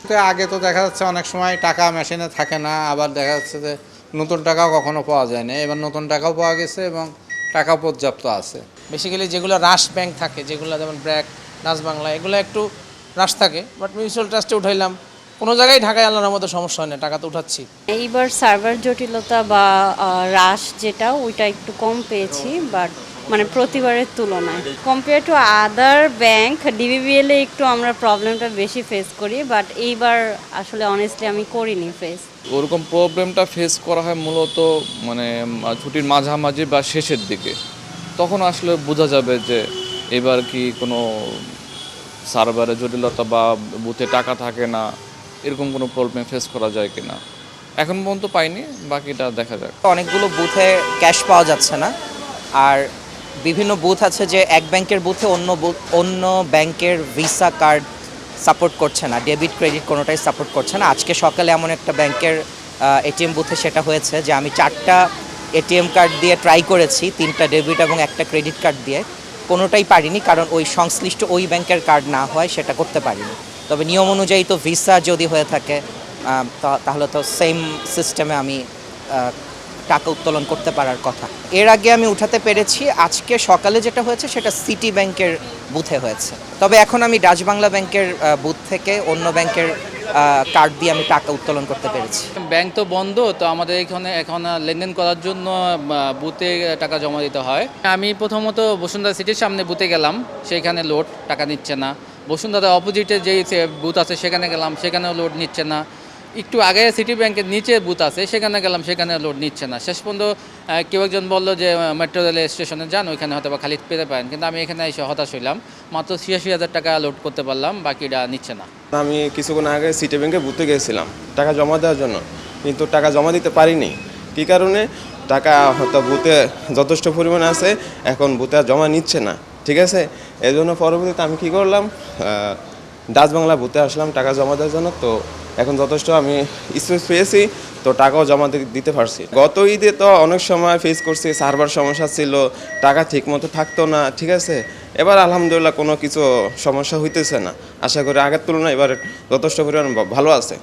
তো আগে তো দেখা যাচ্ছে অনেক সময় টাকা মেশিনে থাকে না, আবার দেখা যাচ্ছে যে নতুন টাকাও কখনো পাওয়া যায় না। এবার নতুন টাকাও পাওয়া গেছে এবং টাকা পর্যাপ্ত আছে। বেসিক্যালি যেগুলো রাশ ব্যাংক থাকে, যেগুলো যেমন ব্র্যাক, ডাচ বাংলা, এগুলো একটু রাশ থাকে, বাট মিউচুয়াল ট্রাস্টে উঠাইলাম, কোনো জায়গায় ঢাকায় আল্লাহর মতো সমস্যা হয় না, টাকা তো উঠাচ্ছি। এইবার সার্ভার জটিলতা বা রাশ যেটা ওইটা একটু কম পেয়েছি, বাট মানে প্রতিবারের তুলনায় compare to other bank DBBL এ একটু আমরা প্রবলেমটা বেশি ফেস করি, বাট এইবার আসলে অনেস্টলি আমি করিনি ফেস। ওরকম প্রবলেমটা ফেস করা হয় মূলত মানে ছুটির মাঝামাঝি বা শেষের দিকে। তখন আসলে বোঝা যাবে যে এবার কি কোনো সার্ভারে জটিলতা বা বুথে টাকা থাকে না, এরকম কোনো প্রবলেম ফেস করা যায় কি না এখন পর্যন্ত পাইনি, বাকিটা দেখা যাক। অনেকগুলো বুথে ক্যাশ পাওয়া যাচ্ছে না, আর বিভিন্ন বুথ আছে যে এক ব্যাংকের বুথে অন্য ব্যাংকের ভিসা কার্ড সাপোর্ট করছে না, ডেবিট ক্রেডিট কোনোটাই সাপোর্ট করছে না। আজকে সকালে এমন একটা ব্যাংকের এটিএম বুথে সেটা হয়েছে যে আমি 4টা এটিএম কার্ড দিয়ে ট্রাই করেছি, 3টা ডেবিট এবং একটা ক্রেডিট কার্ড দিয়ে, কোনোটাই পারিনি, কারণ ওই সংশ্লিষ্ট ওই ব্যাংকের কার্ড না হয় সেটা করতে পারিনি। তবে নিয়ম অনুযায়ী তো ভিসা যদি হয়ে থাকে তাহলে তো সেম সিস্টেমে আমি টাকা উত্তোলন করতে পারার কথা। এর আগে আমি উঠাতে পেরেছি, আজকে সকালে যেটা হয়েছে সেটা সিটি ব্যাংকের বুথে হয়েছে। তবে এখন আমি ডাচ বাংলা ব্যাংকের বুথ থেকে অন্য ব্যাংকের কার্ড দিয়ে আমি টাকা উত্তোলন করতে পেরেছি। ব্যাংক তো বন্ধ, তো আমাদের এখানে এখন লেনদেন করার জন্য বুথে টাকা জমা দিতে হয়। আমি প্রথমত বসুন্ধরা সিটির সামনে বুথে গেলাম, সেইখানে লোড টাকা নিচ্ছে না। বসুন্ধরা অপোজিটে যেই বুথ আছে সেখানে গেলাম, সেখানেও লোড নিচ্ছে না। একটু আগে সিটি ব্যাংকের নিচে বুথ আছে, সেখানে গেলাম, সেখানে লোড নিচ্ছে না। শেষ পর্যন্ত কেউ একজন বললো যে মেট্রো রেল স্টেশনে যান, ওইখানে হয়তো বা খালি পেতে পারেন, কিন্তু আমি এখানে এসে হতাশ হইলাম। মাত্র 86,000 টাকা লোড করতে পারলাম, বাকিটা নিচ্ছে না। আমি কিছুক্ষণ আগে সিটি ব্যাংকে বুথে গিয়েছিলাম টাকা জমা দেওয়ার জন্য, কিন্তু টাকা জমা দিতে পারিনি। কী কারণে? টাকা হয়তো বুথে যথেষ্ট পরিমাণে আছে, এখন বুথে আর জমা নিচ্ছে না, ঠিক আছে। এই জন্য পরবর্তীতে আমি কী করলাম, ডাচ বাংলা বুথে আসলাম টাকা জমা দেওয়ার জন্য। তো এখন যথেষ্ট আমি স্পেস পেয়েছি, তো টাকাও জমা দিতে পারছি। গত ঈদে তো অনেক সময় ফেস করছি, সার্ভার সমস্যা ছিল, টাকা ঠিক মতো থাকতো না, ঠিক আছে। এবার আলহামদুলিল্লাহ কোনো কিছু সমস্যা হইতেছে না, আশা করি আগের তুলনায় এবার যথেষ্ট পরিমাণ ভালো আছে।